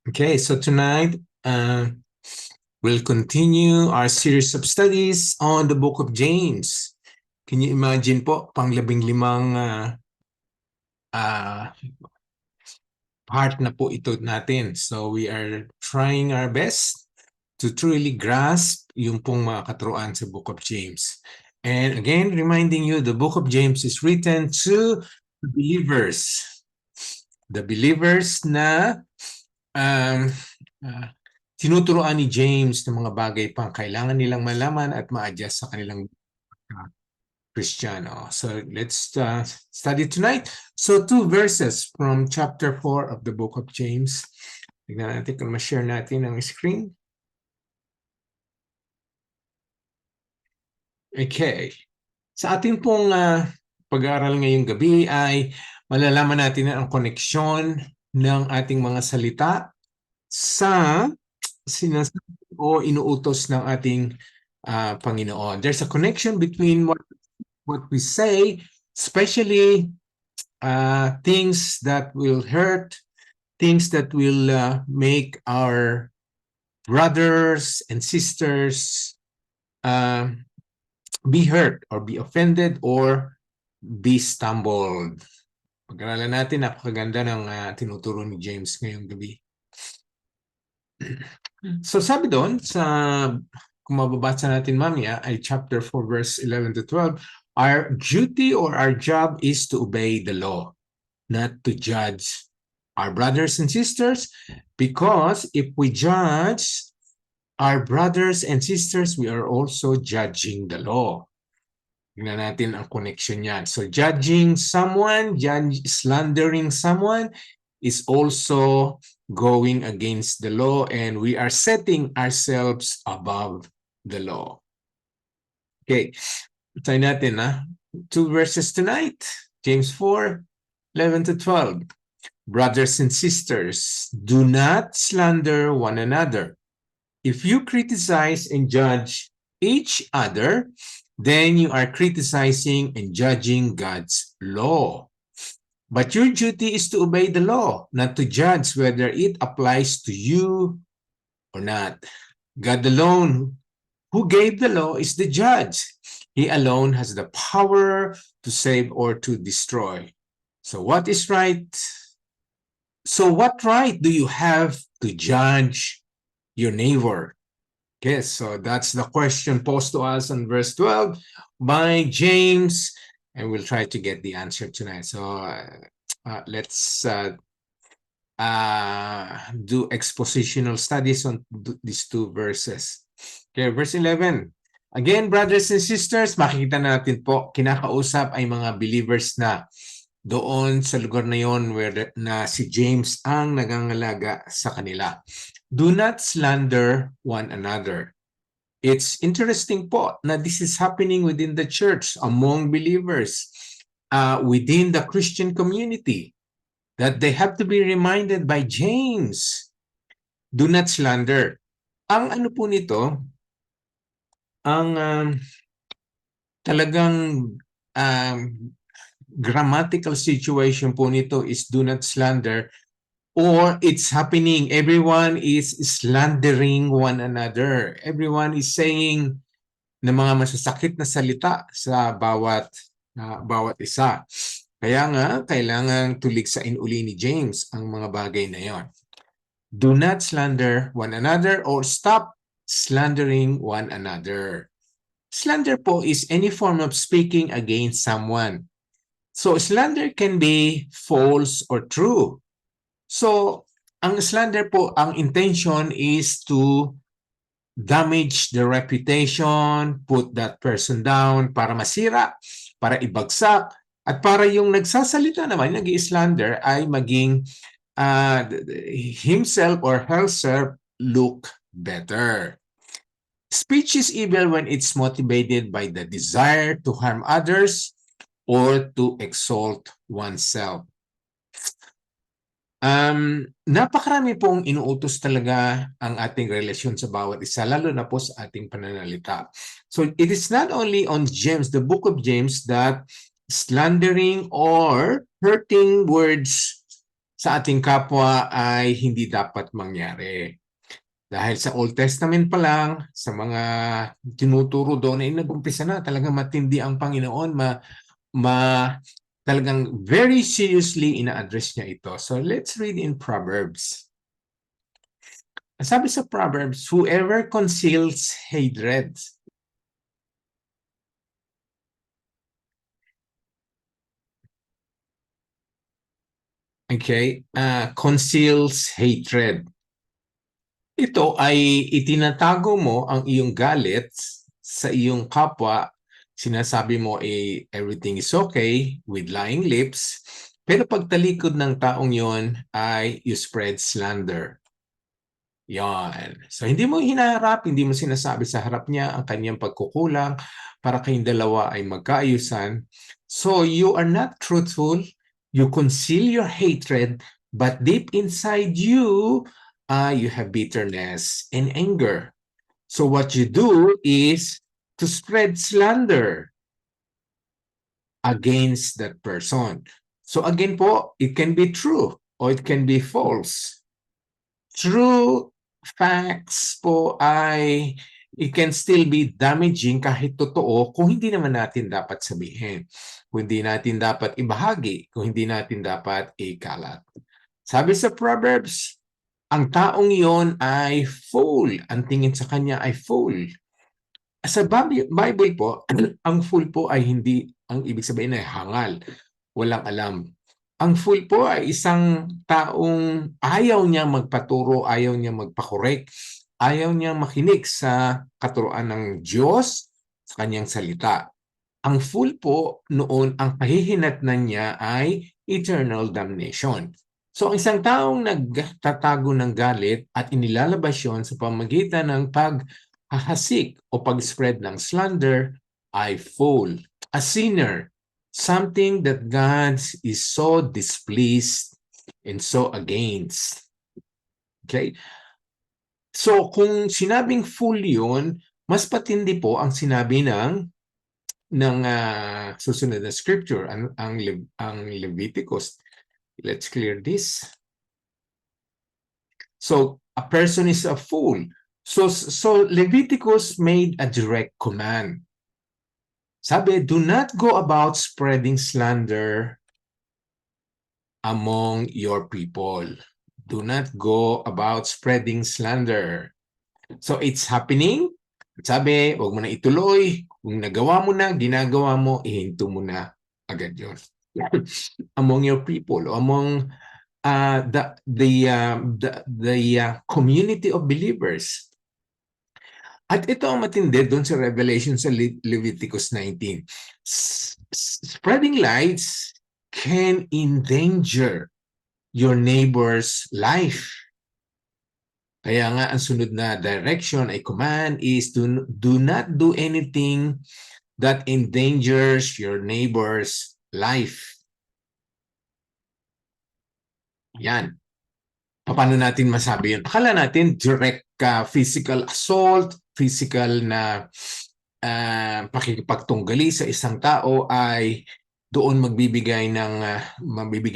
Okay, so tonight we'll continue our series of studies on the book of James. Can you imagine po, pang-15 part na po ito natin. So we are trying our best to truly grasp yung pong mga katuruan sa book of James. And again, reminding you, the book of James is written to believers. The believers na tinuturuan ni James ng mga bagay pang kailangan nilang malaman at ma-adjust sa kanilang Kristiyano. So let's study tonight. So 2 verses from chapter 4 of the book of James. Tignan natin kung ma-share natin ang screen. Okay. Sa ating pong pag-aaral ngayong gabi ay malalaman natin ang koneksyon ng ating mga salita sa sinasabi o inuutos ng ating Panginoon. There's a connection between what we say, especially things that will hurt, things that will make our brothers and sisters be hurt or be offended or be stumbled. Pag-aralan natin, napakaganda ng tinuturo ni James ngayong gabi. So sabi doon, kung mababasa natin mamaya, ay chapter 4 verse 11 to 12, our duty or our job is to obey the law, not to judge our brothers and sisters, because if we judge our brothers and sisters, we are also judging the law. Tingnan natin ang connection niyan. So judging someone, slandering someone is also going against the law, and we are setting ourselves above the law. Okay, try natin 2 verses tonight. James 4, 11 to 12. Brothers and sisters, do not slander one another. If you criticize and judge each other, then you are criticizing and judging God's law. But your duty is to obey the law, not to judge whether it applies to you or not. God alone, who gave the law, is the judge. He alone has the power to save or to destroy. So what is right? So what right do you have to judge your neighbor? Okay, so that's the question posed to us in verse 12 by James, and we'll try to get the answer tonight. So let's do expositional studies on these 2 verses. Okay, verse 11. Again, brothers and sisters, makikita natin po, kinakausap ay mga believers na doon sa lugar na yon where na si James ang nangangalaga sa kanila. Do not slander one another. It's interesting po na this is happening within the church, among believers, within the Christian community, that they have to be reminded by James, do not slander. Ang ano po nito, ang talagang grammatical situation po nito is do not slander, or it's happening, everyone is slandering one another. Everyone is saying na mga masasakit na salita sa bawat isa. Kaya nga, kailangan tuligsain uli ni James ang mga bagay na yon. Do not slander one another or stop slandering one another. Slander po is any form of speaking against someone. So slander can be false or true. So, ang slander po, ang intention is to damage the reputation, put that person down, para masira, para ibagsak, at para yung nagsasalita naman, nag-i-slander, ay maging himself or herself look better. Speech is evil when it's motivated by the desire to harm others or to exalt oneself. Napakarami pong inuutos talaga ang ating relasyon sa bawat isa, lalo na po sa ating pananalita. So it is not only on James, the book of James, that slandering or hurting words sa ating kapwa ay hindi dapat mangyari. Dahil sa Old Testament pa lang, sa mga tinuturo doon ay nag-umpisa na talagang matindi ang Panginoon, talagang very seriously ina-address niya ito. So let's read in Proverbs. Sabi sa Proverbs, whoever conceals hatred. Okay? Conceals hatred. Ito ay itinatago mo ang iyong galit sa iyong kapwa. Sinasabi mo everything is okay with lying lips. Pero pagtalikod ng taong yon ay you spread slander. Yan. So hindi mo hinaharap, hindi mo sinasabi sa harap niya ang kanyang pagkukulang para kayong dalawa ay magkaayusan. So you are not truthful, you conceal your hatred, but deep inside you, you have bitterness and anger. So what you do is to spread slander against that person. So again po, it can be true or it can be false. True facts po ay it can still be damaging kahit totoo kung hindi naman natin dapat sabihin, kung hindi natin dapat ibahagi, kung hindi natin dapat ikalat. Sabi sa Proverbs, ang taong iyon ay fool. Ang tingin sa kanya ay fool. Sa Bible po, ang fool po ay hindi, ang ibig sabihin ay hangal, walang alam. Ang fool po ay isang taong ayaw niya magpaturo, ayaw niya magpakorek, ayaw niya makinig sa katuruan ng Diyos sa kanyang salita. Ang fool po noon, ang kahihinatnan niya ay eternal damnation. So ang isang taong nagtatago ng galit at inilalabas yon sa pamagitan ng paghahasik o pag-spread ng slander ay fool, a sinner, something that God is so displeased and so against. Okay? So kung sinabing fool yun, mas patindi po ang sinabi ng susunod na scripture, ang Leviticus. Let's clear this. So a person is a fool. So Leviticus made a direct command. Sabi, do not go about spreading slander among your people. Do not go about spreading slander. So it's happening. Sabi, huwag mo na ituloy. Kung nagawa mo na, ginagawa mo, ihinto mo na agad yun. Among your people, among the community of believers. At ito ang matindi doon sa Revelation sa Leviticus 19. Spreading lies can endanger your neighbor's life. Kaya nga ang sunod na direction ay command is do not do anything that endangers your neighbor's life. Yan. Paano natin masabi yun? Akala natin direct physical assault, physical na pakikipagtunggali sa isang tao ay doon mabibigyan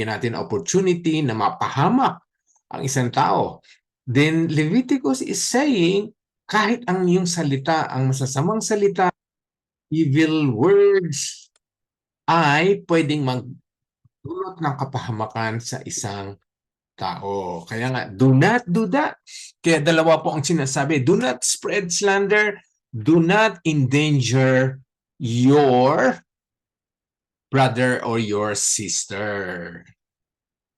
natin opportunity na mapahamak ang isang tao. Then Leviticus is saying, kahit ang iyong salita, ang masasamang salita, evil words, ay pwedeng magdulot ng kapahamakan sa isang tao. Kaya nga, do not do that. Kaya dalawa po ang sinasabi. Do not spread slander. Do not endanger your brother or your sister.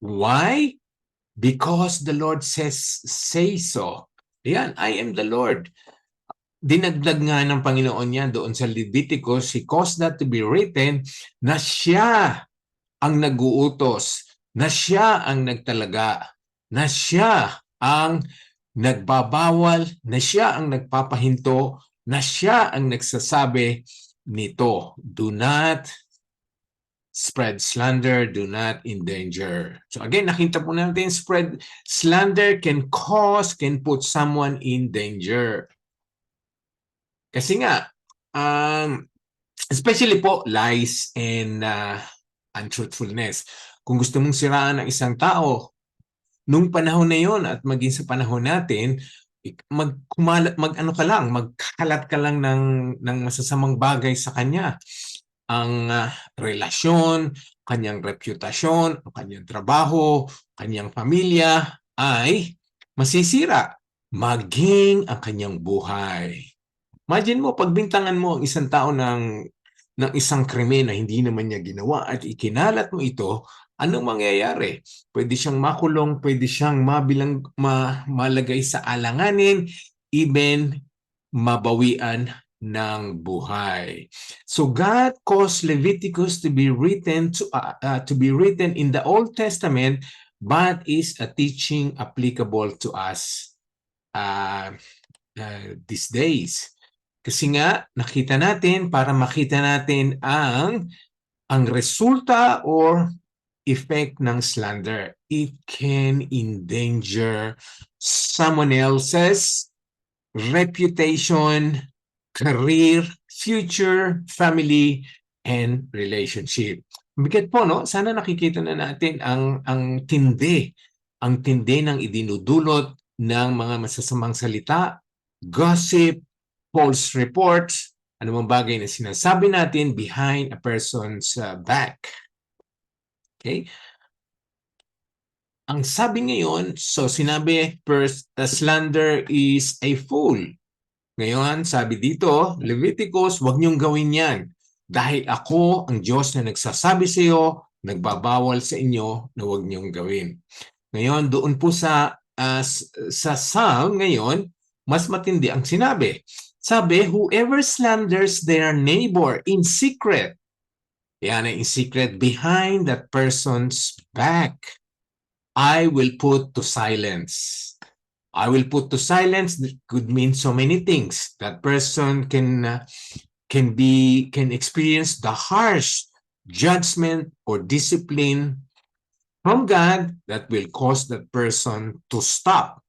Why? Because the Lord say so. Yan, I am the Lord. Dinagdag nga ng Panginoon yan doon sa Leviticus, He caused that to be written na siya ang nag-uutos, na siya ang nagtalaga, na siya ang nagbabawal, na siya ang nagpapahinto, na siya ang nagsasabi nito. Do not spread slander, do not endanger. So again, nakita po natin, spread slander can put someone in danger. Kasi nga, especially po, lies and untruthfulness. Kung gusto mong siraan ng isang tao, nung panahon na yon at maging sa panahon natin, magkalat ka lang ng masasamang bagay sa kanya. Ang relasyon, kanyang reputasyon, ang kanyang trabaho, kanyang pamilya ay masisira, maging ang kanyang buhay. Imagine mo, pagbintangan mo ang isang tao ng isang krimen na hindi naman niya ginawa at ikinalat mo ito, anong mangyayari? Pwede siyang makulong, pwede siyang malagay sa alanganin, even mabawian ng buhay. So God caused Leviticus to be written in the Old Testament, but is a teaching applicable to us these days. Kasi nga, para makita natin ang resulta or effect ng slander. It can endanger someone else's reputation, career, future, family, and relationship. Bigat po, no? Sana nakikita na natin ang tindi ng idinudulot ng mga masasamang salita, gossip, false reports, anumang bagay na sinasabi natin behind a person's back. Okay? Ang sabi ngayon, so sinabi, first, the slander is a fool. Ngayon, sabi dito, Leviticus, huwag niyong gawin yan. Dahil ako, ang Diyos na nagsasabi sa iyo, nagbabawal sa inyo na huwag niyong gawin. Ngayon, doon po sa Psalm ngayon, mas matindi ang sinabi. Sabi, whoever slanders their neighbor in secret, yan ay in secret, behind that person's back, I will put to silence. I will put to silence could mean so many things. That person can experience the harsh judgment or discipline from God that will cause that person to stop.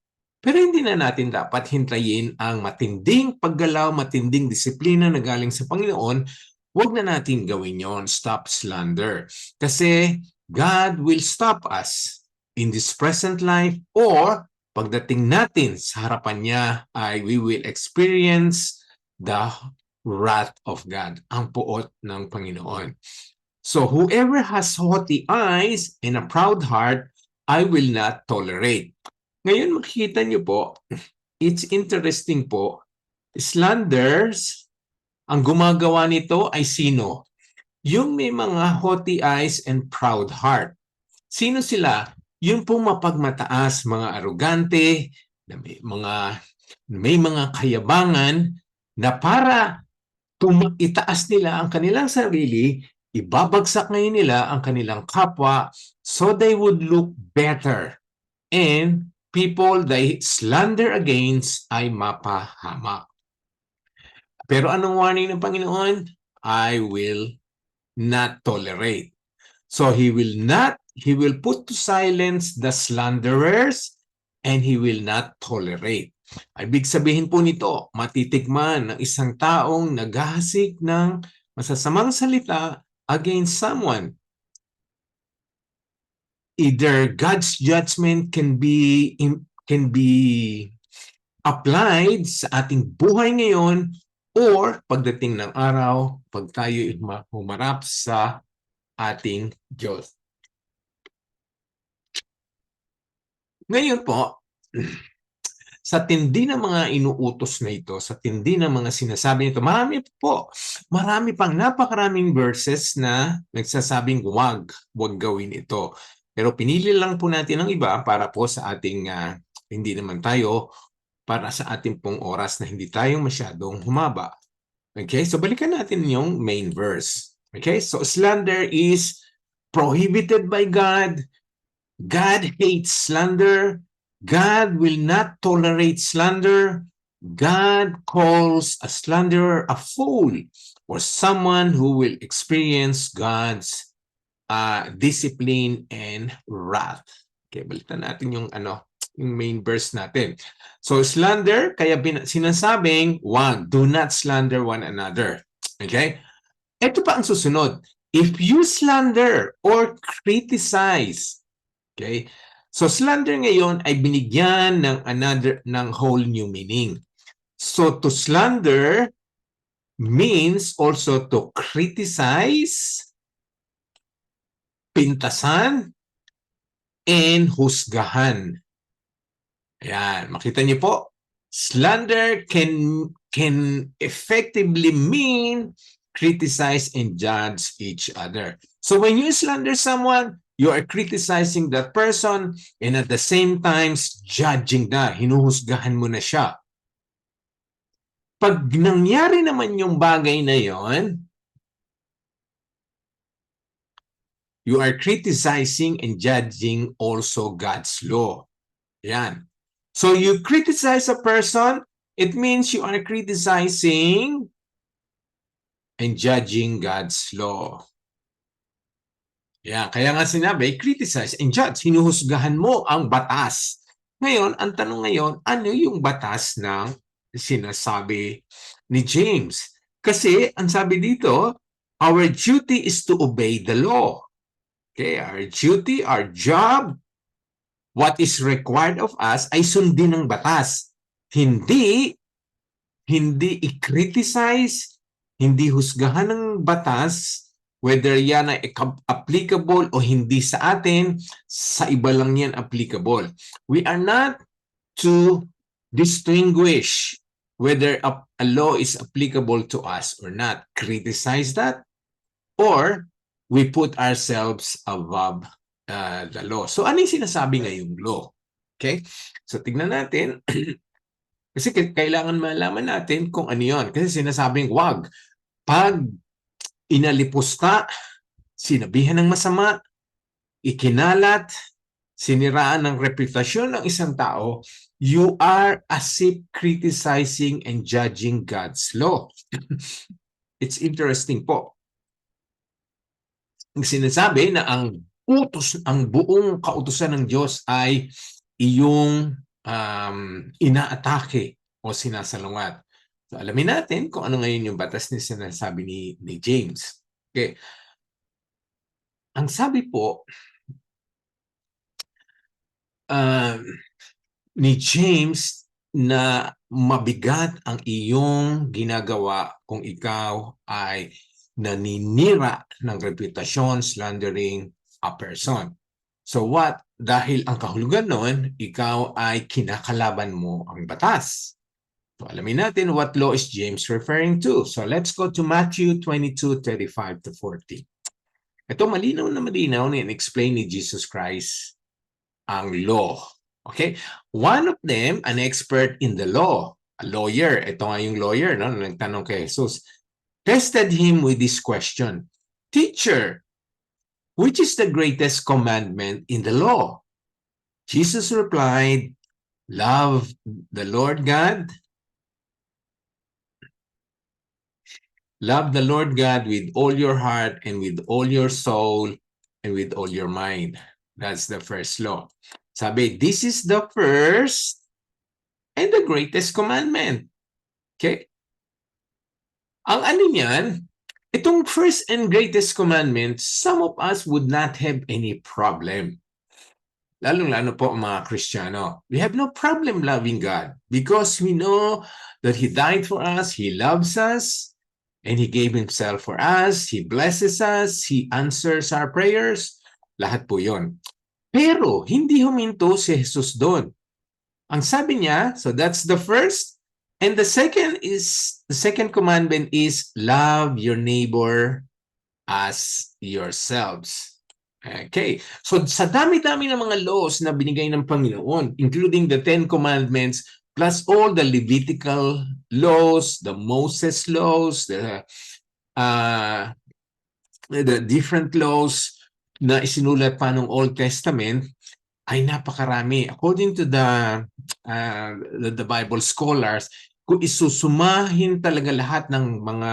Pero hindi na natin dapat hintayin ang matinding paggalaw, matinding disiplina na galing sa Panginoon. Huwag na natin gawin yon. Stop slander. Kasi God will stop us in this present life, or pagdating natin sa harapan niya ay we will experience the wrath of God, ang puot ng Panginoon. So whoever has haughty eyes and a proud heart, I will not tolerate. Ngayon makikita niyo po, it's interesting po, slanders, ang gumagawa nito ay sino? Yung may mga haughty eyes and proud heart. Sino sila? Yung pong mapagmataas, mga arugante, may mga kayabangan na para itaas nila ang kanilang sarili, ibabagsak ngayon nila ang kanilang kapwa so they would look better. And people they slander against ay mapahamak. Pero anong warning ng Panginoon? I will not tolerate. So he will put to silence the slanderers and he will not tolerate. Ibig sabihin po nito, matitikman ng isang taong naghahasik ng masasamang salita against someone. Either God's judgment can be applied sa ating buhay ngayon, or pagdating ng araw, pag tayo humarap sa ating Diyos. Ngayon po, sa tindi ng mga inuutos na ito, sa tindi ng mga sinasabi nito, marami pang napakaraming verses na nagsasabing wag gawin ito. Pero pinili lang po natin ang iba para po sa ating, hindi naman tayo, para sa ating pong oras na hindi tayo masyadong humaba. Okay, so balikan natin yung main verse. Okay, so slander is prohibited by God. God hates slander. God will not tolerate slander. God calls a slanderer a fool, or someone who will experience God's discipline and wrath. Okay, balikan natin yung main verse natin. So slander, kaya sinasabing, do not slander one another. Okay? Ito pa ang susunod. If you slander or criticize, okay, So slander ngayon ay binigyan ng whole new meaning. So to slander means also to criticize, pintasan, and husgahan. Ayan, makita niyo po. Slander can effectively mean criticize and judge each other. So when you slander someone, you are criticizing that person and at the same time judging na, hinuhusgahan mo na siya. Pag nangyari naman yung bagay na yon, you are criticizing and judging also God's law. Yan. So you criticize a person, it means you are criticizing and judging God's law. Yan. Kaya nga sinabi, criticize and judge. Hinuhusgahan mo ang batas. Ngayon, ang tanong ngayon, ano yung batas ng sinasabi ni James? Kasi, ang sabi dito, our duty is to obey the law. Okay, our duty, our job, what is required of us ay sundin ng batas. Hindi i-criticize, hindi husgahan ng batas, whether yan ay applicable o hindi sa atin, sa iba lang yan applicable. We are not to distinguish whether a law is applicable to us or not. Criticize that, or we put ourselves above the law. So ano yung sinasabi ngayong law? Okay? So tignan natin. Kasi kailangan malaman natin kung ano yun. Kasi sinasabing wag. Pag inalipusta, sinabihan ng masama, ikinalat, siniraan ng reputasyon ng isang tao, you are as if criticizing and judging God's law. It's interesting po. Sinasabi na ang buong kautusan ng Diyos ay iyong inaatake o sinasalungat. So alamin natin kung ano ngayon yung batas na sinasabi ni James. Okay. Ang sabi po ni James na mabigat ang iyong ginagawa kung ikaw ay naninira ng reputasyon, slandering a person. So what? Dahil ang kahulugan nun, ikaw ay kinakalaban mo ang batas. So alamin natin what law is James referring to. So let's go to Matthew 22:35-40. Ito malinaw na in-explain ni Jesus Christ ang law. Okay? One of them, an expert in the law, a lawyer, ito nga yung lawyer, no? Nagtanong kay Jesus, tested him with this question, Teacher, which is the greatest commandment in the law? Jesus replied, love the Lord God. Love the Lord God with all your heart and with all your soul and with all your mind. That's the first law. Sabi, this is the first and the greatest commandment. Okay? Ang ano niyan, itong first and greatest commandment, some of us would not have any problem. Lalong-lalo po ang mga Kristiyano. We have no problem loving God because we know that He died for us, He loves us, and He gave Himself for us, He blesses us, He answers our prayers. Lahat po yun. Pero hindi huminto si Jesus doon. Ang sabi niya, so that's the first. And the second commandment is love your neighbor as yourselves. Okay. So sa dami-dami ng mga laws na binigay ng Panginoon, including the 10 Commandments, plus all the Levitical laws, the Moses laws, the different laws na isinulat pa ng Old Testament, ay napakarami. According to the Bible scholars, kung isusumahin talaga lahat ng mga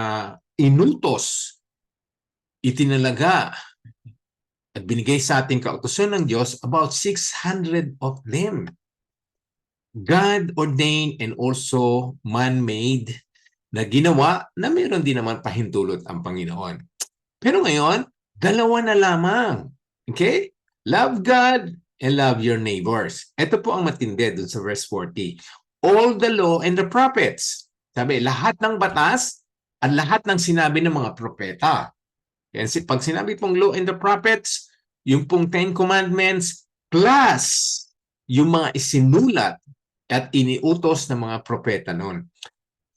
inutos, itinalaga at binigay sa ating kautusan ng Diyos, about 600 of them. God ordained and also man-made na ginawa na mayroon din naman pahintulot ang Panginoon. Pero ngayon, dalawa na lamang. Okay? Love God and love your neighbors. Ito po ang matindi dun sa verse 40. All the law and the prophets. Sabi, lahat ng batas at lahat ng sinabi ng mga propeta. Yan, pag sinabi pong law and the prophets, yung pong 10 commandments, plus yung mga isinulat at iniutos ng mga propeta noon.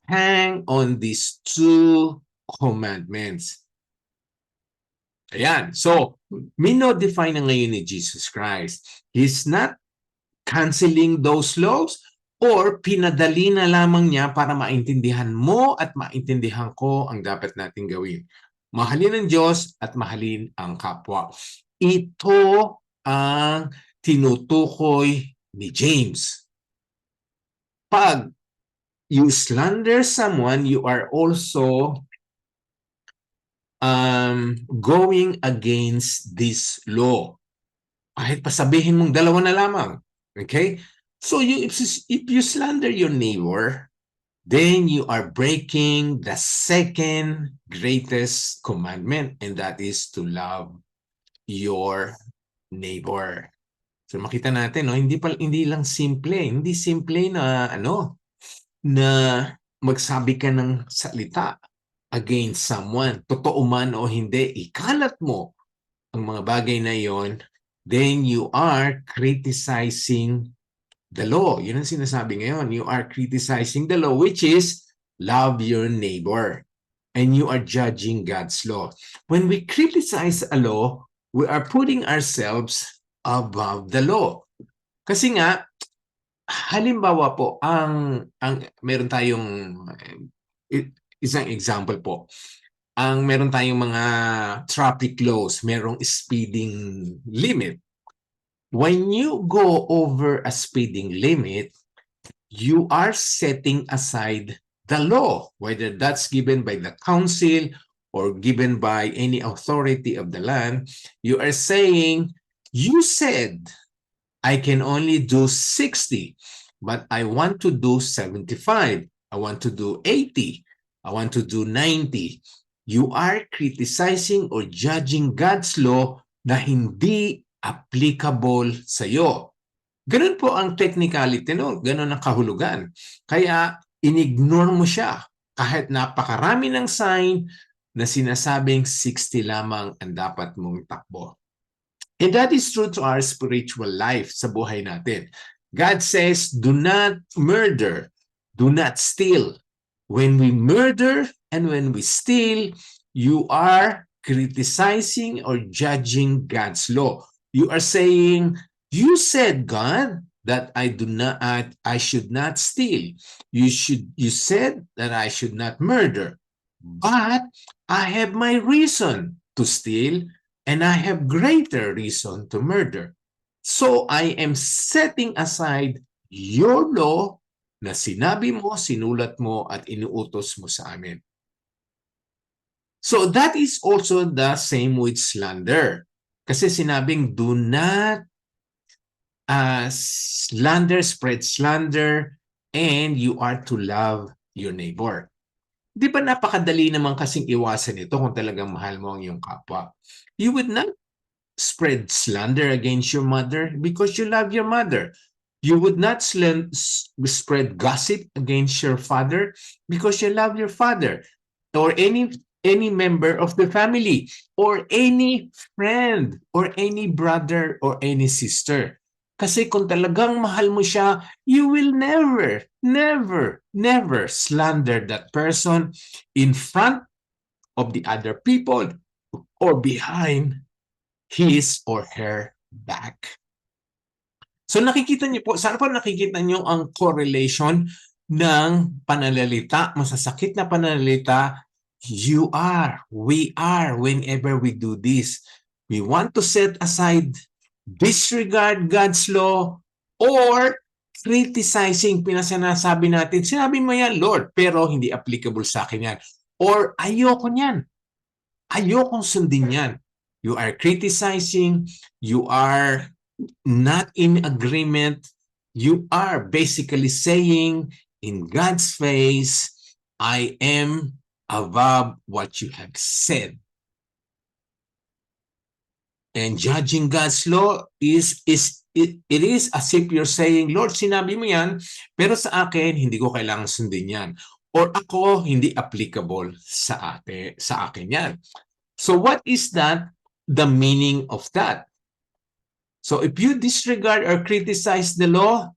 Hang on these 2 commandments. Ayan. So, minodify na ngayon ni Jesus Christ. He's not canceling those laws or pinadali na lamang niya para maintindihan mo at maintindihan ko ang dapat nating gawin. Mahalin ang Diyos at mahalin ang kapwa. Ito ang tinutukoy ni James. Pag you slander someone, you are also going against this law. Kahit pasabihin mong dalawa na lamang. Okay? So if you slander your neighbor, then you are breaking the second greatest commandment, and that is to love your neighbor. So makita natin, no, hindi lang simple, hindi simple na na magsabi ka ng salita against someone, totoo man o hindi, ikalat mo ang mga bagay na yon, then you are criticizing the law. Yun ang sinasabi ngayon. You are criticizing the law, which is love your neighbor. And you are judging God's law. When we criticize a law, we are putting ourselves above the law. Kasi nga, halimbawa po, meron tayong isang example po. Meron tayong mga traffic laws, merong speeding limit. When you go over a speeding limit, you are setting aside the law, whether that's given by the council or given by any authority of the land. You are saying, you said I can only do 60, but I want to do 75. I want to do 80. I want to do 90. You are criticizing or judging God's law na hindi applicable sa iyo. Ganun po ang technicality, no? Ganun ang kahulugan. Kaya inignore mo siya kahit napakarami ng sign na sinasabing 60 lamang ang dapat mong takbo. And that is true to our spiritual life sa buhay natin. God says, do not murder, do not steal. When we murder and when we steal, you are criticizing or judging God's law. You are saying, you said, God, that I should not steal. You said that I should not murder. But I have my reason to steal, and I have greater reason to murder. So I am setting aside your law na sinabi mo, sinulat mo, at inuutos mo sa amin. So that is also the same with slander. Kasi sinabing, do not slander, spread slander, and you are to love your neighbor. Di ba napakadali naman kasing iwasan ito kung talagang mahal mo ang iyong kapwa? You would not spread slander against your mother because you love your mother. You would not spread gossip against your father because you love your father. Or any member of the family, or any friend, or any brother, or any sister. Kasi kung talagang mahal mo siya, you will never, never, never slander that person in front of the other people or behind his or her back. So nakikita niyo po, saan po nakikita niyo ang correlation ng pananalita, masasakit na pananalita. You are, we are, whenever we do this. We want to set aside, disregard God's law, or criticizing, pinasanasabi natin, sinabi mo yan, Lord, pero hindi applicable sa akin yan. Or ayoko niyan. Ayokong sundin yan. You are criticizing, you are not in agreement, you are basically saying in God's face, I am above what you have said. And judging God's law is it is as if you're saying, Lord, sinabi mo yan, pero sa akin, hindi ko kailangan sundin yan. Or ako, hindi applicable sa akin yan. So what is that? The meaning of that. So if you disregard or criticize the law,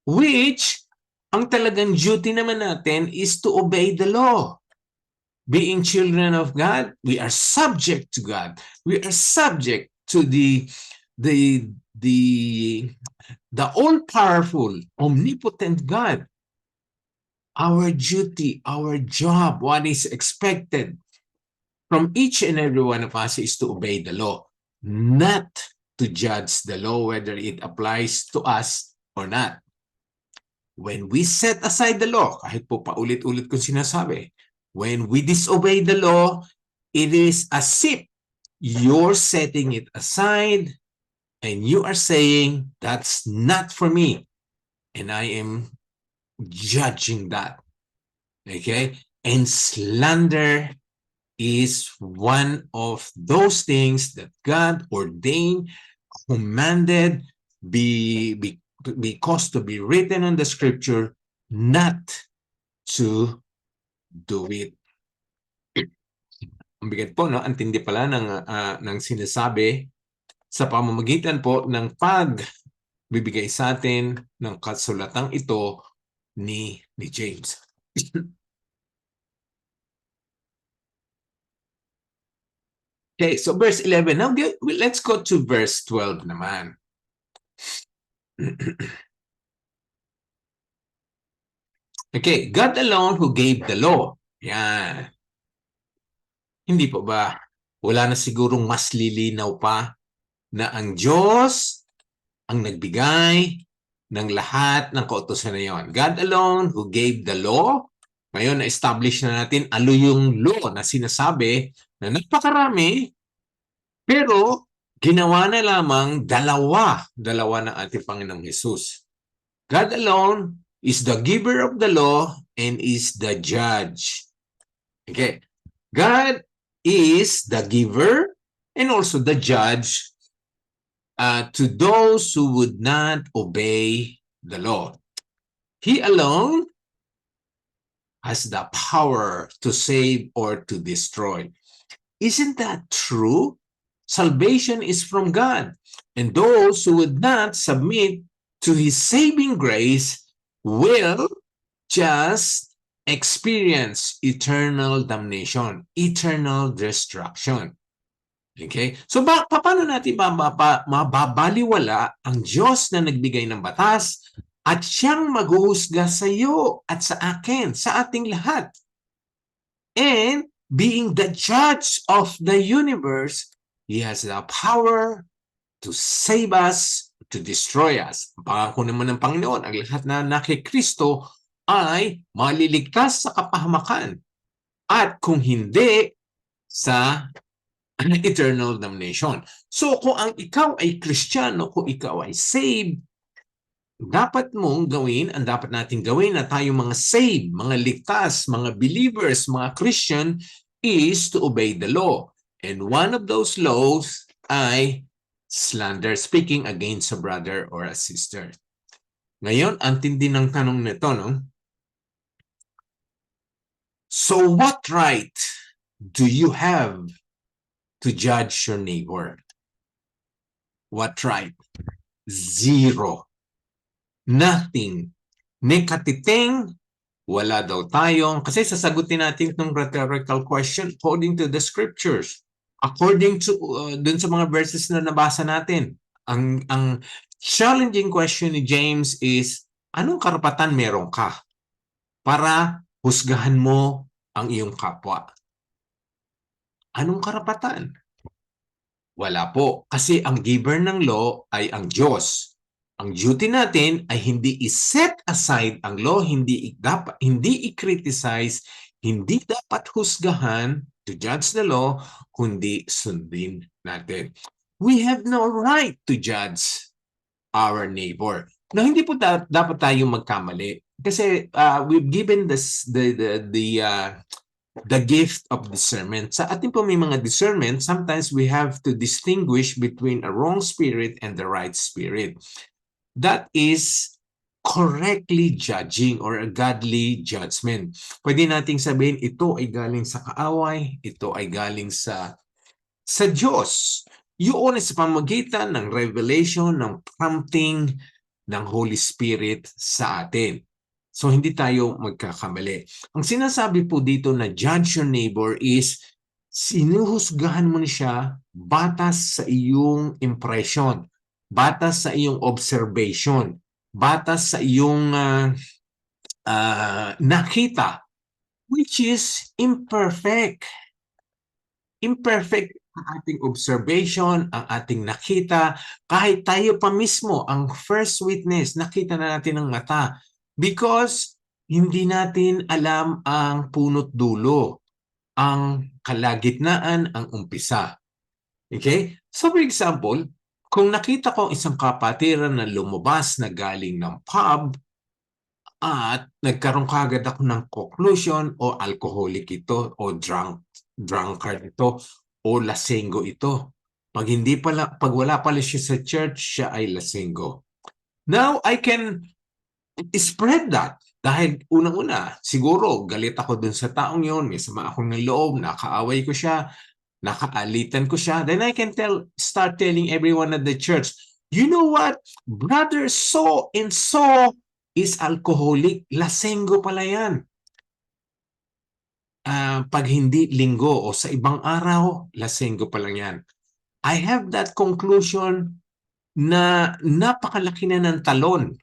which ang talagang duty naman natin is to obey the law. Being children of God, we are subject to God. We are subject to the all-powerful, omnipotent God. Our duty, our job, what is expected from each and every one of us is to obey the law, not to judge the law whether it applies to us or not. When we set aside the law, kahit po paulit-ulit kong sinasabi, when we disobey the law, it is as if you're setting it aside and you are saying, that's not for me. And I am judging that. Okay? And slander is one of those things that God ordained, commanded, because to be written in the scripture, not to do it. Ang bigat po, no? Ang tindi pala ng sinasabi sa pamamagitan po ng pagbibigay sa atin ng kasulatang ito ni James. Okay, so verse 11. Now, let's go to verse 12 naman. Okay, God alone who gave the law. Yan. Hindi po ba? Wala na sigurong mas lilinaw pa na ang Diyos ang nagbigay ng lahat ng kautusan na yon. God alone who gave the law. Ngayon, na-establish na natin ano yung law na sinasabi na napakarami, pero ginawa na lamang dalawa ng ating Panginoong Jesus. God alone is the giver of the law and is the judge. Okay. God is the giver and also the judge to those who would not obey the law. He alone has the power to save or to destroy. Isn't that true? Salvation is from God. And those who would not submit to His saving grace will just experience eternal damnation, eternal destruction. Okay? So, paano natin mababaliwala ang Diyos na nagbigay ng batas at siyang maghuhusga sa iyo at sa akin, sa ating lahat? And being the judge of the universe, He has the power to save us, to destroy us. Ang pangako naman ng Panginoon, ang lahat na nakikristo ay maliligtas sa kapahamakan. At kung hindi, sa eternal damnation. So kung ikaw ay Kristiyano, kung ikaw ay saved, dapat mong gawin, ang dapat natin gawin na tayo mga saved, mga ligtas, mga believers, mga Christian, is to obey the law. And one of those laws ay slander, speaking against a brother or a sister. Ngayon, ang tindi ng tanong nito, no? So what right do you have to judge your neighbor? What right? Zero. Nothing. May katiting, wala daw tayong, kasi sasagutin natin itong rhetorical question according to the scriptures. According to, dun sa mga verses na nabasa natin. Ang challenging question ni James is, anong karapatan meron ka para husgahan mo ang iyong kapwa? Anong karapatan? Wala po. Kasi ang giver ng law ay ang Diyos. Ang duty natin ay hindi i-set aside ang law, hindi i-criticize, hindi dapat husgahan, to judge the law, kundi sundin natin. We have no right to judge our neighbor. Now, hindi po dapat tayong magkamali. Kasi we've given the the gift of discernment. Sa ating po may mga discernment, sometimes we have to distinguish between a wrong spirit and the right spirit. That is correctly judging or a godly judgment. Pwede nating sabihin, ito ay galing sa kaaway, ito ay galing sa Diyos. Yun sa pamamagitan ng revelation, ng prompting ng Holy Spirit sa atin. So, hindi tayo magkakamali. Ang sinasabi po dito na judge your neighbor is sinuhusgahan mo na siya batas sa iyong impression, batas sa iyong observation, batas sa iyong nakita, which is imperfect. Imperfect ang ating observation, ang ating nakita, kahit tayo pa mismo, ang first witness, nakita na natin ng mata. Because hindi natin alam ang punot dulo, ang kalagitnaan, ang umpisa. Okay? So for example, kung nakita ko isang kapatiran na lumabas na galing ng pub at nagkaroon kagad ako ng conclusion o alcoholic ito o drunkard ito o lasenggo ito. Pag wala pala siya sa church, siya ay lasenggo. Now, I can spread that. Dahil unang-una, siguro galit ako dun sa taong yon, may sama akong ng loob, nakaaway ko siya, nakaalitan ko siya, then I can start telling everyone at the church, you know what? Brother so and so is alcoholic. Lasenggo pala yan. Pag hindi linggo o sa ibang araw, lasenggo pa lang yan. I have that conclusion na napakalaki na ng talon.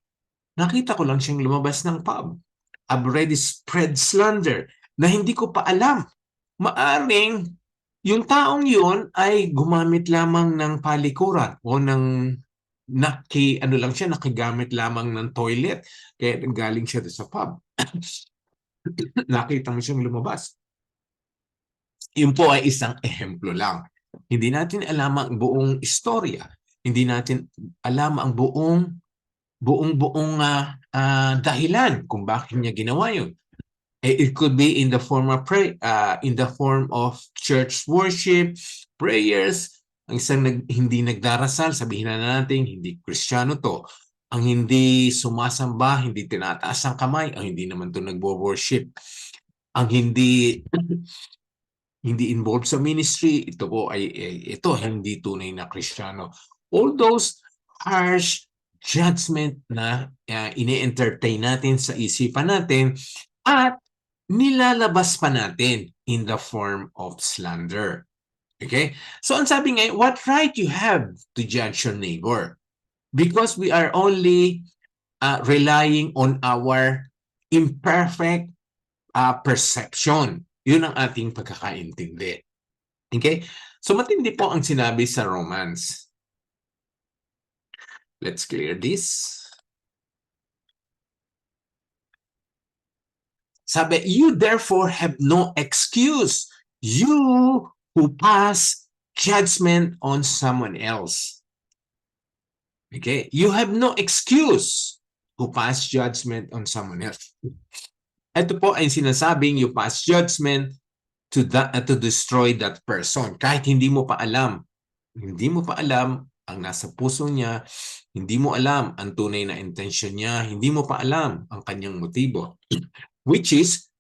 Nakita ko lang siyang lumabas ng pub. I've already spread slander na hindi ko pa alam. Maaring yung taong yun ay gumamit lamang ng palikuran o ng nakigamit lamang ng toilet kaya galing siya sa pub. Nakita mo siyang lumabas. Yun po ay isang ehemplo lang. Hindi natin alam ang buong istorya. Hindi natin alam ang buong dahilan kung bakit niya ginawa yun. It could be in the form of church worship, prayers. Ang isang hindi nagdarasal, sabihin na natin hindi Kristiyano to. Ang hindi sumasamba, hindi tinataas ang kamay, ang hindi naman to nagwo-worship. Ang hindi involved sa ministry, ito po ay hindi tunay na Kristiyano. All those harsh judgment na ini-entertain natin sa isipan natin at nilalabas pa natin in the form of slander. Okay? So ang sabi ngayon, what right you have to judge your neighbor? Because we are only relying on our imperfect perception. Yun ang ating pagkakaintindi. Okay? So matindi po ang sinabi sa Romans. Let's clear this. Sabi, you therefore have no excuse, you who pass judgment on someone else. Okay? You have no excuse who pass judgment on someone else. Ito po ay sinasabing you pass judgment to destroy that person. Kahit hindi mo pa alam ang nasa puso niya, hindi mo alam ang tunay na intensyon niya, hindi mo pa alam ang kanyang motibo. Which is,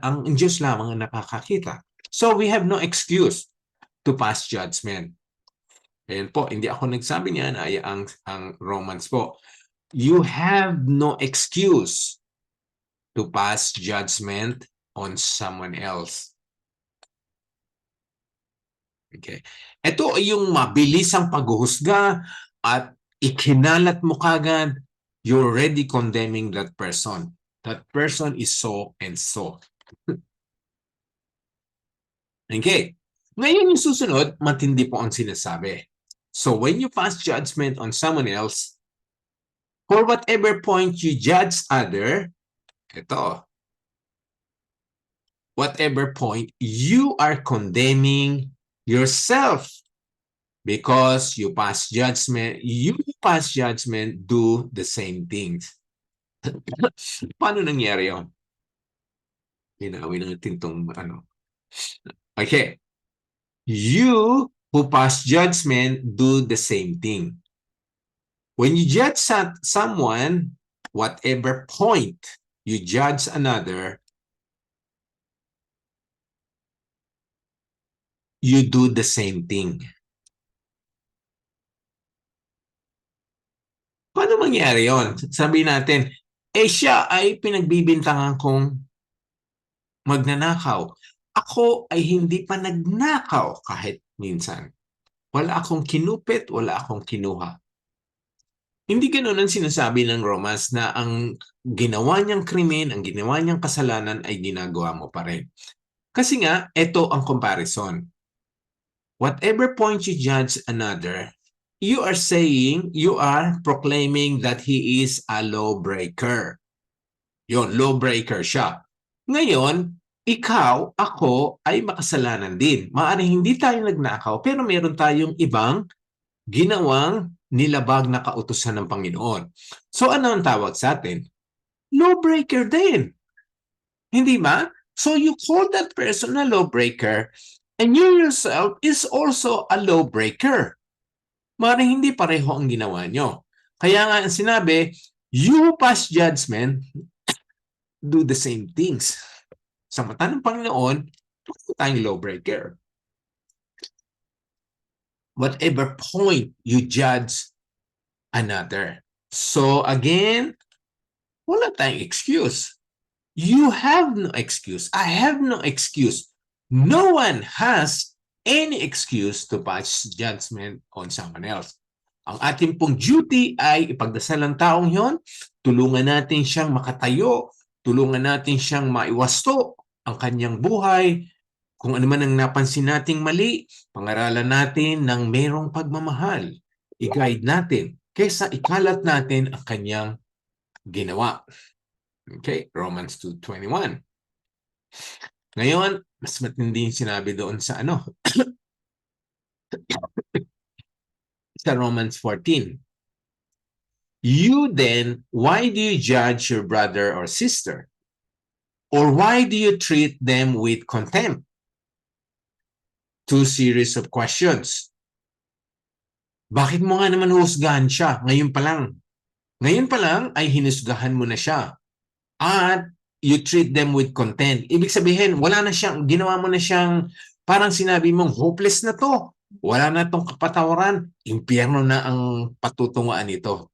ang Diyos lamang ang nakakakita. So we have no excuse to pass judgment. Ayan po, hindi ako nagsabi niyan, ay ang Romans po. You have no excuse to pass judgment on someone else. Okay. Ito ay yung mabilisang paghuhusga at ikinalat mo kagad, you're already condemning that person. That person is so and so. Okay. Ngayon yung susunod, matindi po ang sinasabi. So when you pass judgment on someone else, for whatever point you judge other, ito, whatever point you are condemning yourself because you pass judgment, do the same things. Paano nangyari yun? Linawin natin itong ano. Okay. You who pass judgment do the same thing. When you judge someone, whatever point you judge another, you do the same thing. Paano mangyari yon? Sabi natin, siya ay pinagbibintangan kong magnanakaw. Ako ay hindi pa nagnakaw kahit minsan. Wala akong kinupit, wala akong kinuha. Hindi ganoon ang sinasabi ng Romans na ang ginawa niyang krimen, ang ginawa niyang kasalanan ay ginagawa mo pa rin. Kasi nga, ito ang comparison. Whatever point you judge another, you are saying, you are proclaiming that he is a lawbreaker. Yon, lawbreaker siya. Ngayon, ikaw, ako, ay makasalanan din. Maaaring hindi tayo nagnakaw, pero meron tayong ibang ginawang nilabag na kautusan ng Panginoon. So ano ang tawag sa atin? Lawbreaker din. Hindi ba? So you call that person a lawbreaker and you yourself is also a lawbreaker. Maaaring hindi pareho ang ginawa nyo. Kaya nga ang sinabi, you pass judgment, do the same things. Sa mata ng Panginoon, tayong lawbreaker. Whatever point you judge another. So again, wala tayong excuse. You have no excuse. I have no excuse. No one has any excuse to pass judgment on someone else. Ang ating pong duty ay ipagdasal ang taong yon, tulungan natin siyang makatayo, tulungan natin siyang maiwasto ang kanyang buhay. Kung ano man ang napansin nating mali, pangaralan natin ng merong pagmamahal. I-guide natin kaysa ikalat natin ang kanyang ginawa. Okay, Romans 2:21. Ngayon, mas matindi yung sinabi doon sa ano? Sa Romans 14. You then, why do you judge your brother or sister? Or why do you treat them with contempt? Two series of questions. Bakit mo nga naman husgahan siya ngayon pa lang? Ngayon pa lang ay hinusgahan mo na siya. At you treat them with contempt. Ibig sabihin, wala na siyang, ginawa mo na siyang, parang sinabi mong hopeless na to. Wala na tong kapatawaran. Impyerno na ang patutunguan nito.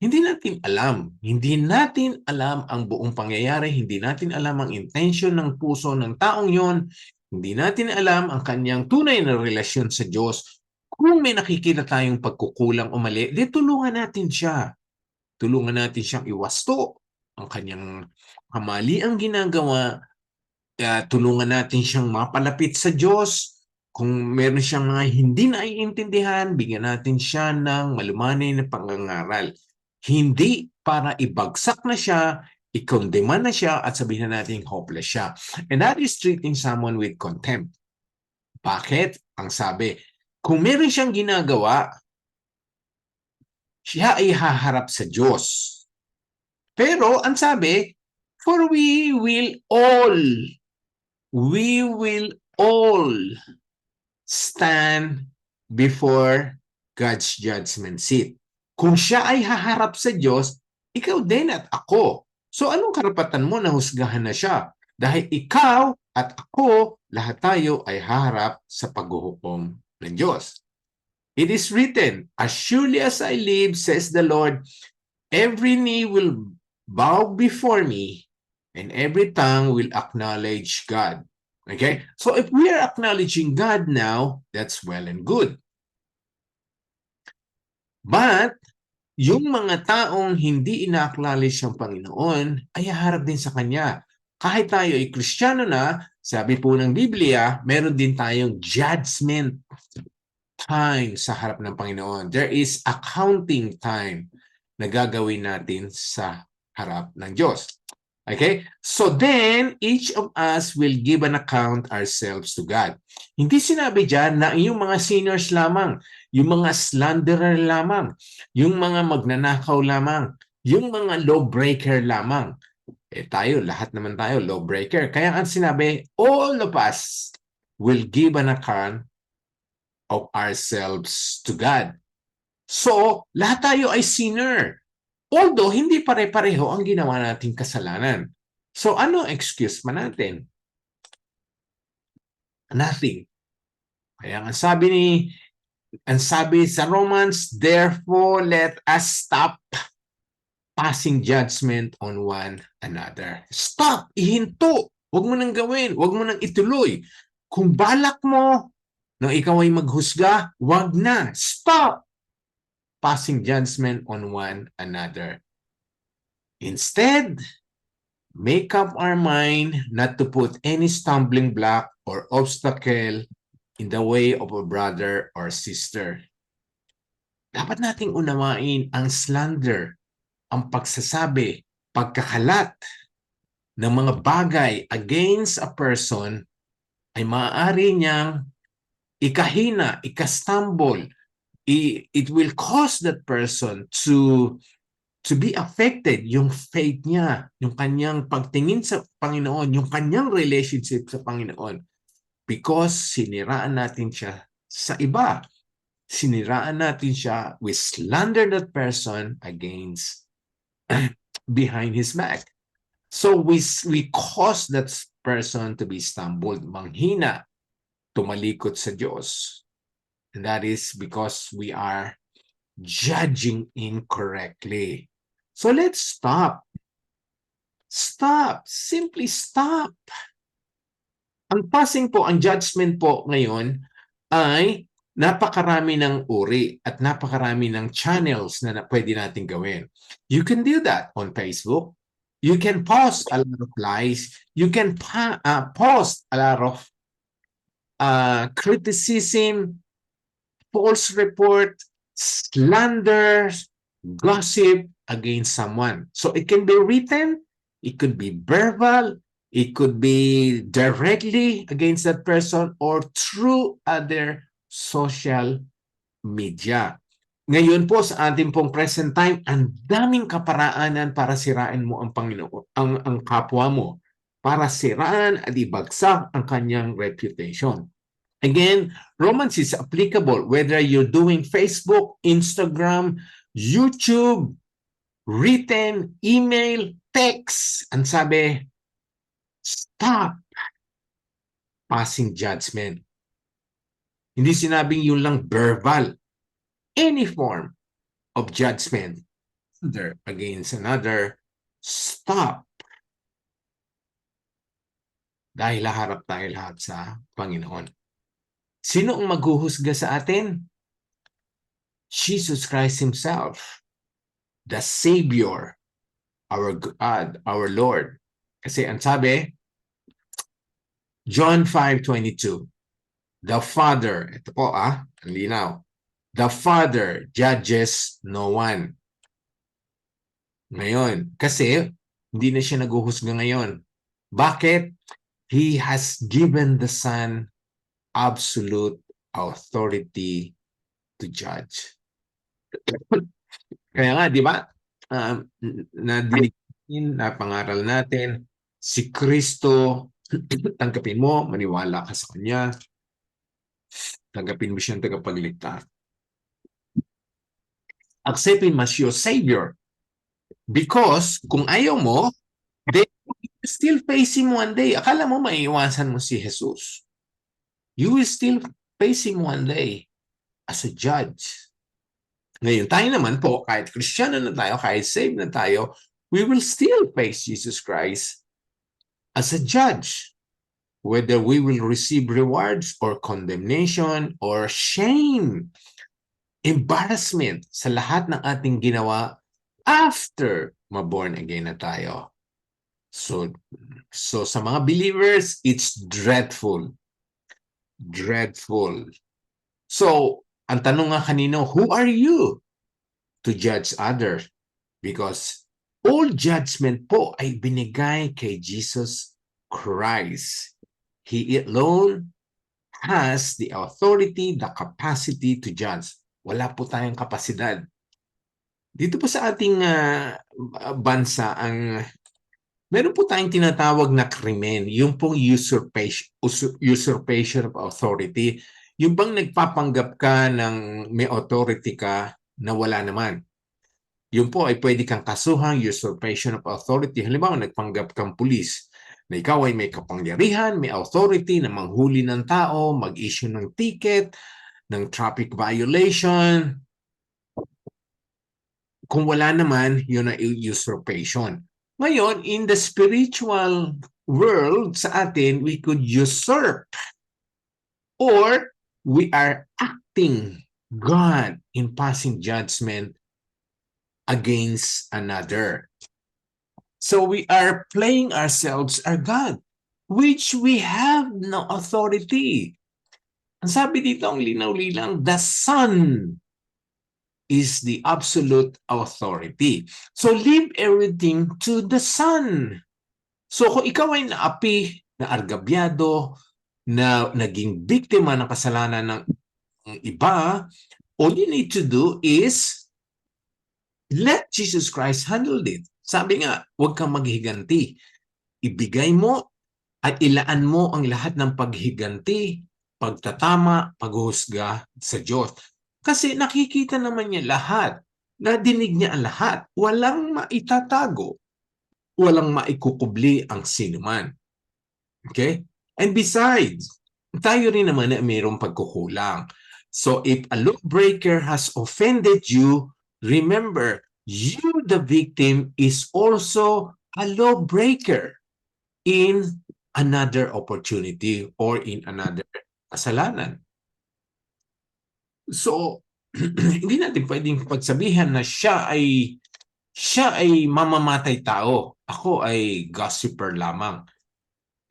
Hindi natin alam. Hindi natin alam ang buong pangyayari. Hindi natin alam ang intention ng puso ng taong yon. Hindi natin alam ang kanyang tunay na relasyon sa Diyos. Kung may nakikita tayong pagkukulang o mali, di tulungan natin siya. Tulungan natin siyang iwasto ang kanyang kamaliang ginagawa. Tulungan natin siyang mapalapit sa Diyos. Kung meron siyang mga hindi naiintindihan, bigyan natin siya ng malumanay na pangangaral. Hindi para ibagsak na siya, ikondema na siya, at sabihin na natin hopeless siya. And that is treating someone with contempt. Bakit? Ang sabi, kung meron siyang ginagawa, siya ay haharap sa Diyos. Pero ang sabi, for we will all stand before God's judgment seat. Kung siya ay haharap sa Diyos, ikaw din at ako. So anong karapatan mo na husgahan na siya? Dahil ikaw at ako, lahat tayo ay haharap sa paghuhukom ng Diyos. It is written, as surely as I live, says the Lord, every knee will bow before me, and every tongue will acknowledge God. Okay? So if we are acknowledging God now, that's well and good. But, yung mga taong hindi ina-acknowledge ang Panginoon, ay haharap din sa Kanya. Kahit tayo ay Kristiyano na, sabi po ng Biblia, meron din tayong judgment time sa harap ng Panginoon. There is accounting time na gagawin natin sa harap ng Diyos. Okay? So then, each of us will give an account ourselves to God. Hindi sinabi dyan na yung mga sinners lamang, yung mga slanderer lamang, yung mga magnanakaw lamang, yung mga lawbreaker lamang. Tayo, lahat naman tayo, lawbreaker. Kaya ang sinabi, all of us will give an account of ourselves to God. So, lahat tayo ay sinner. Although, hindi pare-pareho ang ginawa nating kasalanan. So, ano excuse pa natin? Nothing. Kaya ang sabi sa Romans, therefore let us stop passing judgment on one another. Stop! Ihinto! Huwag mo nang gawin. Huwag mo nang ituloy. Kung balak mo na ikaw ay maghusga, huwag na. Stop passing judgment on one another. Instead, make up our mind not to put any stumbling block or obstacle in the way of a brother or sister. Dapat nating unawain ang slander, ang pagsasabi, pagkakalat ng mga bagay against a person ay maaari niyang ikahina, ikastumble. It will cause that person to be affected, yung faith niya, yung kanyang pagtingin sa Panginoon, yung kanyang relationship sa Panginoon. Because siniraan natin siya sa iba. Siniraan natin siya, we slander that person against behind his back. So we cause that person to be stumbled, manghina, tumalikod sa Diyos. And that is because we are judging incorrectly. So let's stop. Stop. Simply stop. Ang passing po, ang judgment po ngayon ay napakarami ng uri at napakarami ng channels na pwede natin gawin. You can do that on Facebook. You can post a lot of lies. You can post a lot of criticism, false report, slander, gossip against someone. So it can be written, it could be verbal, it could be directly against that person or through other social media. Ngayon po sa ating pong present time, ang daming kaparaanan para sirain mo ang Panginoon, ang kapwa mo, para siraan at ibagsak ang kanyang reputation. Again, Romans is applicable whether you're doing Facebook, Instagram, YouTube, written, email, text. Ang sabi, stop passing judgment. Hindi sinabing yun lang verbal. Any form of judgment against another, stop. Dahil harap tayo lahat sa Panginoon. Sino ang maghuhusga sa atin? Jesus Christ Himself, the Savior, our God, our Lord. Kasi ang sabi, John 5:22, the Father, ito po ang linaw, the Father judges no one. Ngayon, kasi hindi na siya naghuhusga ngayon. Bakit? He has given the Son absolute authority to judge. Kaya nga, di ba? Napangaral natin, si Kristo, tanggapin mo, maniwala ka sa Kanya, tanggapin mo siyang tagapagligtas. Accept Him as your Savior. Because kung ayaw mo, then you still face Him one day. Akala mo maiiwasan mo si Jesus. You will still face Him one day as a judge. Ngayon, tayo naman po, kahit Kristiyano na tayo, kahit saved na tayo, we will still face Jesus Christ as a judge. Whether we will receive rewards or condemnation or shame, embarrassment sa lahat ng ating ginawa after ma-born again na tayo. So sa mga believers, it's dreadful. Dreadful. So, ang tanong nga kanino, who are you to judge others? Because all judgment po ay binigay kay Jesus Christ. He alone has the authority, the capacity to judge. Wala po tayong kapasidad. Dito po sa ating bansa, ang Meron po tayong tinatawag na krimen, yung pong usurpation of authority. Yung bang nagpapanggap ka ng may authority ka na wala naman. Yun po ay pwede kang kasuhan, usurpation of authority. Halimbawa, nagpanggap kang pulis na ikaw ay may kapangyarihan, may authority na manghuli ng tao, mag-issue ng ticket, ng traffic violation. Kung wala naman, yun ay usurpation. Ngayon, in the spiritual world sa atin, we could usurp or we are acting God in passing judgment against another. So we are playing ourselves our God, which we have no authority. Ang sabi dito, ang linaw-lilang, the Son is the absolute authority. So leave everything to the Son. So kung ikaw ay naapi, na argabyado, na naging biktima ng kasalanan ng iba, all you need to do is let Jesus Christ handle it. Sabi nga, huwag kang maghiganti. Ibigay mo at ilaan mo ang lahat ng paghiganti, pagtatama, paghuhusga sa Diyos. Kasi nakikita naman niya lahat. Nadinig niya ang lahat. Walang maitatago. Walang maikukubli ang sinuman. Okay? And besides, tayo rin naman na mayroong pagkukulang. So if a lawbreaker has offended you, remember, you, the victim, is also a lawbreaker in another opportunity or in another kasalanan. So, hindi natin pwedeng pagsabihan na siya ay mamamatay tao. Ako ay gossiper lamang.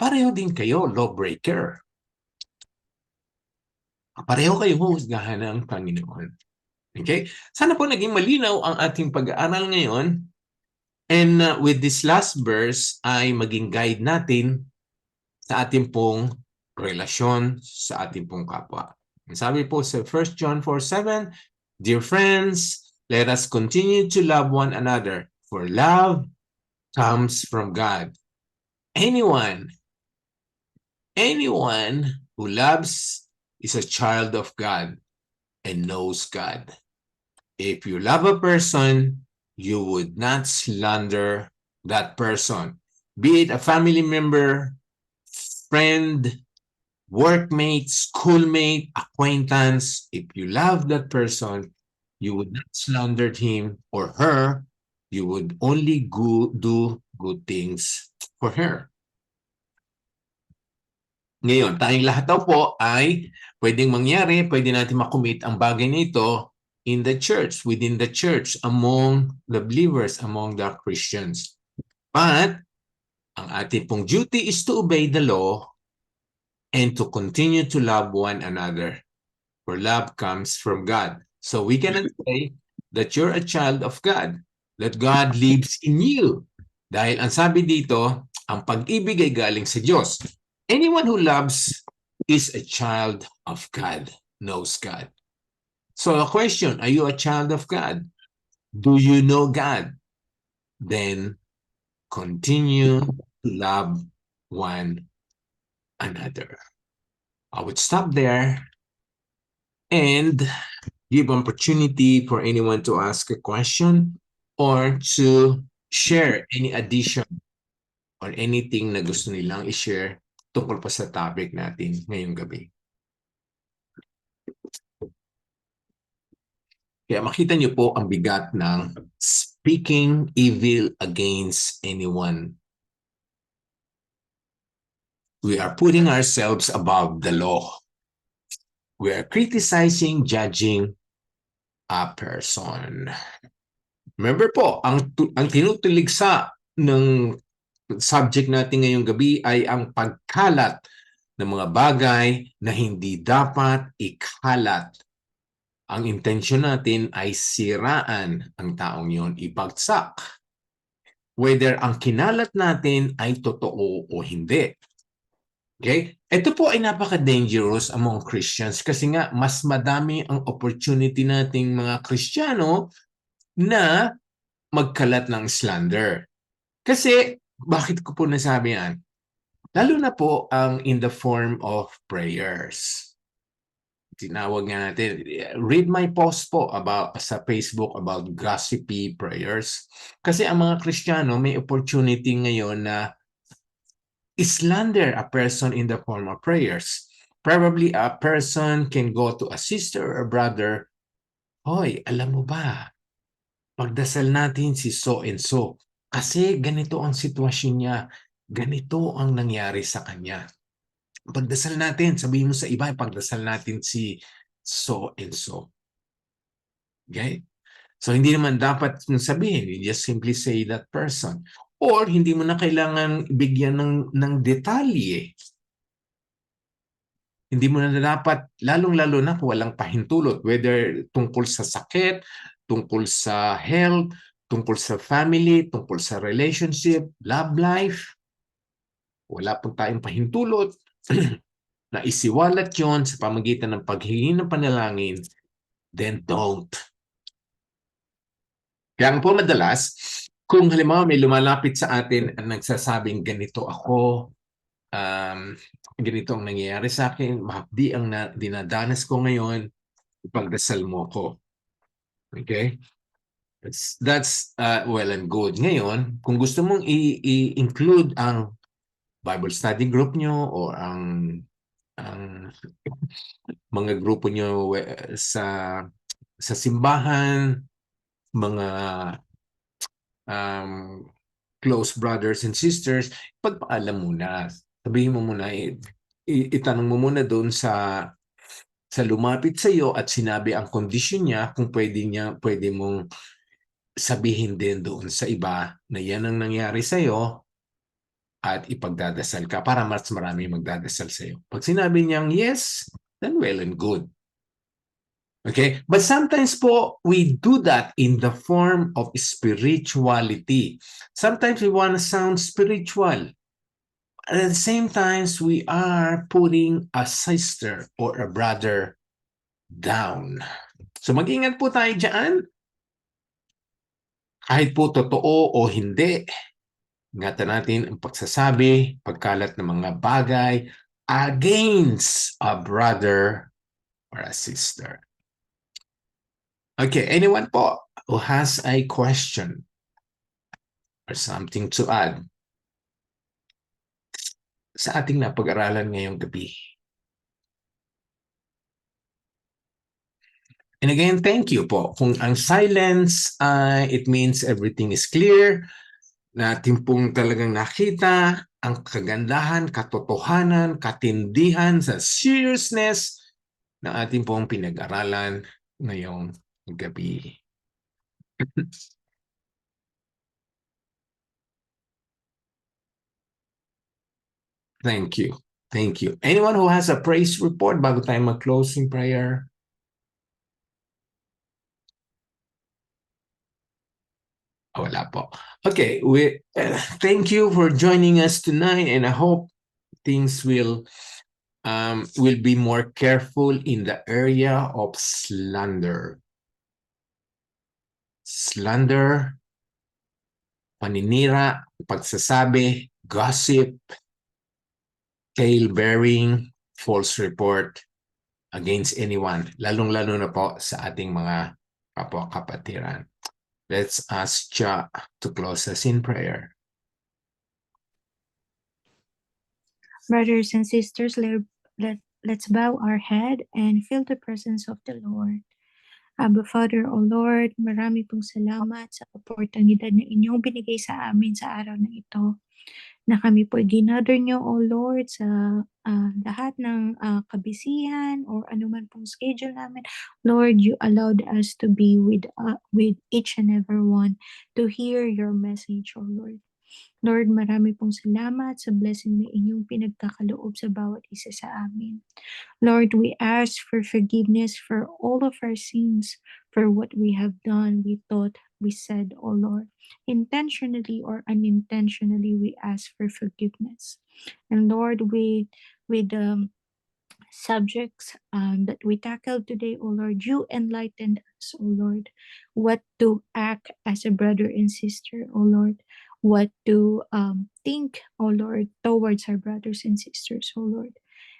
Pareho din kayo, lawbreaker. Pareho kayo huhusgahan ng Panginoon. Okay? Sana po naging malinaw ang ating pag-aaral ngayon. And with this last verse ay maging guide natin sa ating pong relasyon sa ating pong kapwa. Sabi po sa 1 John 4:7, Dear friends, let us continue to love one another, for love comes from God. Anyone who loves is a child of God and knows God. If you love a person, you would not slander that person, be it a family member, friend, workmate, schoolmate, acquaintance. If you love that person, you would not slander him or her. You would only do good things for her. Ngayon, tayong lahat daw po ay pwedeng mangyari, pwede natin makumit ang bagay nito in the church, within the church, among the believers, among the Christians. But, ang ating pong duty is to obey the law and to continue to love one another. For love comes from God. So we cannot say that you're a child of God, that God lives in you. Dahil ang sabi dito, ang pag-ibig ay galing sa Diyos. Anyone who loves is a child of God, knows God. So a question, are you a child of God? Do you know God? Then continue to love one another. I would stop there and give opportunity for anyone to ask a question or to share any addition or anything na gusto nilang i-share tungkol pa sa topic natin ngayong gabi. Kaya makita niyo po ang bigat ng speaking evil against anyone. We are putting ourselves above the law. We are criticizing, judging a person. Remember po, ang tinutuligsa ng subject natin ngayong gabi ay ang pagkalat ng mga bagay na hindi dapat ikalat. Ang intensyon natin ay siraan ang taong yon, ibagsak. Whether ang kinalat natin ay totoo o hindi. Okay? Ito po ay napaka-dangerous among Christians kasi nga mas madami ang opportunity nating mga Kristiyano na magkalat ng slander. Kasi Bakit ko po nasabi yan? Lalo na po ang in the form of prayers. Tinawag nga natin, read my post po about sa Facebook about gossipy prayers. Kasi ang mga Kristiyano may opportunity ngayon na slander a person in the form of prayers. Probably a person can go to a sister or brother, hoy, alam mo ba, pagdasal natin si so and so. Kasi ganito ang sitwasyon niya, ganito ang nangyari sa kanya. Pagdasal natin, sabihin mo sa iba, pagdasal natin si so and so. Okay? So, hindi naman dapat sabihin. You just simply say that person. Or, hindi mo na kailangan bigyan ng detalye. Hindi mo na dapat, lalong-lalo na kung walang pahintulot, whether tungkol sa sakit, tungkol sa health, tungkol sa family, tungkol sa relationship, love life, wala pong tayong pahintulot, na isiwalat yon sa pamagitan ng paghingi ng panalangin, then don't. Kaya po madalas, kung halimbawa may lumalapit sa atin at nagsasabing ganito ako, ganito ang nangyayari sa akin, mahapdi ang dinadanas ko ngayon, ipagdasal mo ko. Okay? That's well and good. Ngayon, kung gusto mong i-include ang Bible study group nyo o ang mga grupo nyo sa simbahan, mga um, close brothers and sisters, pagpaalam muna. Sabihin mo muna, itanong mo muna doon sa lumapit sa iyo at sinabi ang kondisyon niya, kung pwede mong sabihin din doon sa iba na yan ang nangyari sa iyo at ipagdadasal ka para mas marami magdadasal sa iyo. Pag sinabi niyang yes, then well and good. Okay? But sometimes po, we do that in the form of spirituality. Sometimes we want to sound spiritual. At the same time, we are putting a sister or a brother down. So mag-ingat po tayo dyan. Kahit po totoo o hindi, ingatan natin ang pagsasabi, pagkalat ng mga bagay against a brother or a sister. Okay, anyone po who has a question or something to add sa ating napag-aralan ngayong gabi? And again, thank you po. Kung ang silence, it means everything is clear, natin pong talagang nakita ang kagandahan, katotohanan, katindihan sa seriousness na ating pong pinag-aralan ngayong gabi. Thank you. Thank you. Anyone who has a praise report bago tayo mag-closing prayer? Wala po. Okay, thank you for joining us tonight and I hope things will be more careful in the area of slander. Slander, paninira, pagsasabi, gossip, tale-bearing, false report against anyone, lalong-lalo na po sa ating mga kapwa-kapatiran. Let's ask Cha to close us in prayer. Brothers and sisters, let's bow our head and feel the presence of the Lord. Abba Father, O Lord, marami pong salamat sa oportunidad na inyong binigay sa amin sa araw na ito. Na kami po ginather nyo, O Lord, sa lahat ng kabisihan or anuman pong schedule namin. Lord, you allowed us to be with each and every one to hear your message, O Lord. Lord, marami pong salamat sa blessing na inyong pinagkakaloob sa bawat isa sa amin. Lord, we ask for forgiveness for all of our sins, for what we have done, we thought, we said, O Lord. Intentionally or unintentionally, we ask for forgiveness. And Lord, with the subjects that we tackled today, O Lord, you enlightened us, O Lord, what to act as a brother and sister, O Lord, what to think, O Lord, towards our brothers and sisters, O Lord.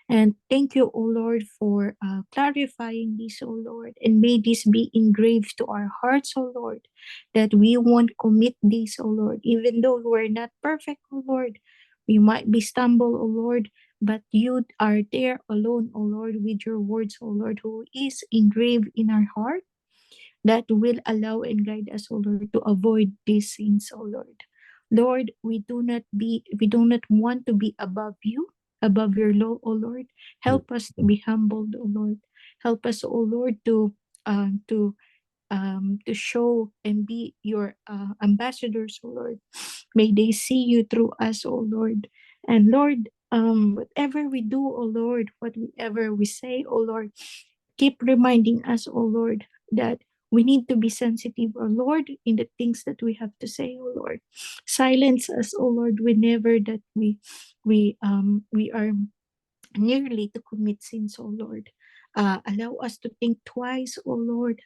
And thank you, O Lord, for clarifying this, O Lord. And may this be engraved to our hearts, O Lord, that we won't commit this, O Lord, even though we're not perfect, O Lord. We might be stumble, O Lord, but you are there alone, O Lord, with your words, O Lord, who is engraved in our heart, that will allow and guide us, O Lord, to avoid these sins, O Lord. Lord, we do not want to be above you, above your law, O Lord. Help us to be humbled, O Lord. Help us, O Lord, to show and be your ambassadors, O Lord. May they see you through us, O Lord. And Lord, whatever we do, O Lord, whatever we say, O Lord, keep reminding us, O Lord, that we need to be sensitive, O Lord, in the things that we have to say, O Lord. Silence us, O Lord, whenever that we are nearly to commit sins, O Lord. Allow us to think twice, O Lord.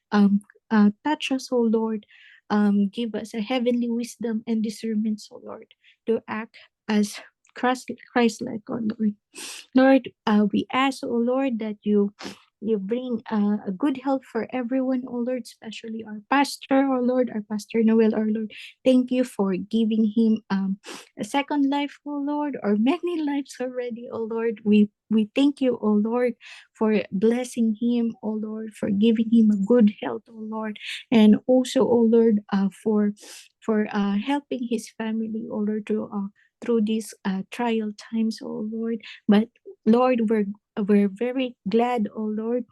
Touch us, O Lord. Give us a heavenly wisdom and discernment, O Lord, to act as Christ-like, O Lord. Lord, we ask, O Lord, that you bring a good health for everyone, O Lord, especially our pastor, O Lord, our pastor Noel, our Lord. Thank you for giving him a second life, O Lord, or many lives already, O Lord. We thank you, O Lord, for blessing him, O Lord, for giving him a good health, O Lord, and also, O Lord, for helping his family, O Lord, through these trial times, O Lord. But Lord, we're very glad, O Lord,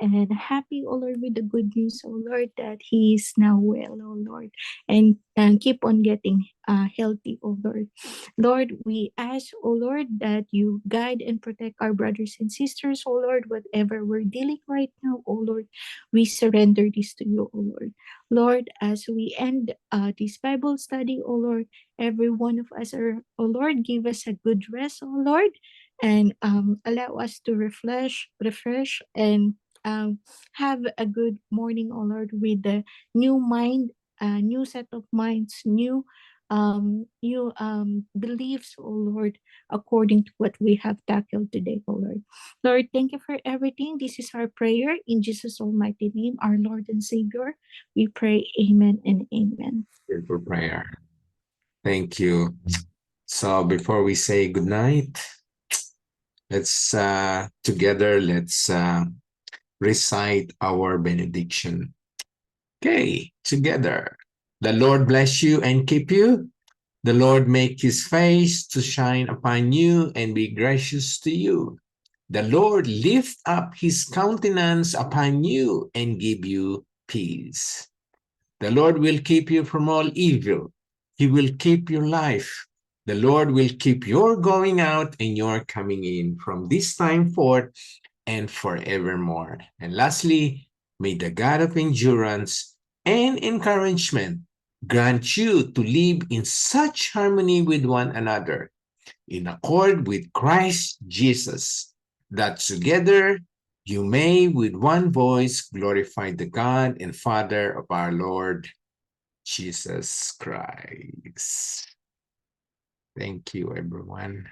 and happy, O Lord, with the good news, O Lord, that he is now well, O Lord, and keep on getting healthy, O Lord. Lord, we ask, O Lord, that you guide and protect our brothers and sisters, O Lord, whatever we're dealing right now, O Lord, we surrender this to you, O Lord. Lord, as we end this Bible study, O Lord, every one of us, O Lord, give us a good rest, O Lord, and allow us to refresh, and have a good morning, O Lord, with the new mind, new set of minds, new beliefs, O Lord, according to what we have tackled today, O Lord. Lord, thank you for everything. This is our prayer in Jesus' almighty name, our Lord and Savior. We pray, amen and amen. For prayer. Thank you. So before we say good night, let's together, let's recite our benediction. Okay, together. The Lord bless you and keep you. The Lord make his face to shine upon you and be gracious to you. The Lord lift up his countenance upon you and give you peace. The Lord will keep you from all evil. He will keep your life. The Lord will keep your going out and your coming in from this time forth and forevermore. And lastly, may the God of endurance and encouragement grant you to live in such harmony with one another, in accord with Christ Jesus, that together you may with one voice glorify the God and Father of our Lord Jesus Christ. Thank you, everyone.